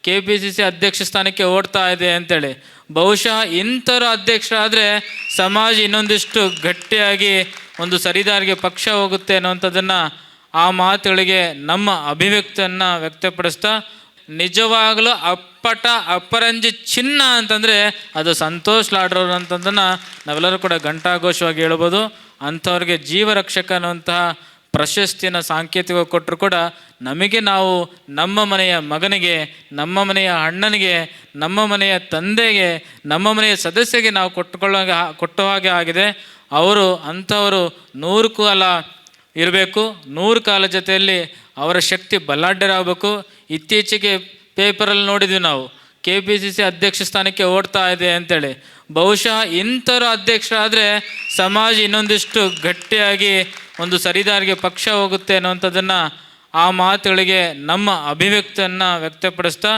KPCC ಅಧ್ಯಕ್ಷ ಸ್ಥಾನಕ್ಕೆ ಓಡ್ತಾ ಇದೆ ಅಂತೇಳಿ. ಬಹುಶಃ ಇಂಥರ ಅಧ್ಯಕ್ಷರಾದರೆ ಸಮಾಜ ಇನ್ನೊಂದಿಷ್ಟು ಗಟ್ಟಿಯಾಗಿ ಒಂದು ಸರಿದಾರಿಗೆ ಪಕ್ಷ ಹೋಗುತ್ತೆ ಅನ್ನುವಂಥದ್ದನ್ನು ಆ ಮಾತುಗಳಿಗೆ ನಮ್ಮ ಅಭಿವ್ಯಕ್ತಿಯನ್ನು ವ್ಯಕ್ತಪಡಿಸ್ತಾ, ನಿಜವಾಗಲೂ ಅಪರಂಜಿ ಚಿನ್ನ ಅಂತಂದರೆ ಅದು ಸಂತೋಷ್ ಲಾಡ್ರವ್ರು ಅಂತಂದನ್ನು ನಾವೆಲ್ಲರೂ ಕೂಡ ಘಂಟಾಘೋಷವಾಗಿ ಹೇಳ್ಬೋದು. ಅಂಥವ್ರಿಗೆ ಜೀವರಕ್ಷಕ ಅನ್ನುವಂತಹ ಪ್ರಶಸ್ತಿಯನ್ನು ಸಾಂಕೇತಿಕ ಕೊಟ್ಟರು ಕೂಡ ನಮಗೆ ನಾವು ನಮ್ಮ ಮನೆಯ ಮಗನಿಗೆ, ನಮ್ಮ ಮನೆಯ ಅಣ್ಣನಿಗೆ, ನಮ್ಮ ಮನೆಯ ತಂದೆಗೆ, ನಮ್ಮ ಮನೆಯ ಸದಸ್ಯಗೆ ನಾವು ಕೊಟ್ಟ ಹಾಗೆ ಆಗಿದೆ. ಅಂಥವರು 100 ಕಾಲ ಇರಬೇಕು, 100 ಕಾಲ ಜೊತೆಯಲ್ಲಿ ಅವರ ಶಕ್ತಿ ಬಲಾಢ್ಯರಾಗಬೇಕು. ಇತ್ತೀಚೆಗೆ ಪೇಪರಲ್ಲಿ ನೋಡಿದ್ವಿ ನಾವು, KPCC ಅಧ್ಯಕ್ಷ ಸ್ಥಾನಕ್ಕೆ ಓಡ್ತಾ ಇದೆ ಅಂತೇಳಿ. ಬಹುಶಃ ಇಂಥರ ಅಧ್ಯಕ್ಷರಾದರೆ ಸಮಾಜ ಇನ್ನೊಂದಿಷ್ಟು ಗಟ್ಟಿಯಾಗಿ ಒಂದು ಸರಿದಾರಿಗೆ ಪಕ್ಷ ಹೋಗುತ್ತೆ ಅನ್ನುವಂಥದ್ದನ್ನು ಆ ಮಾತುಗಳಿಗೆ ನಮ್ಮ ಅಭಿವ್ಯಕ್ತಿಯನ್ನು ವ್ಯಕ್ತಪಡಿಸ್ತಾ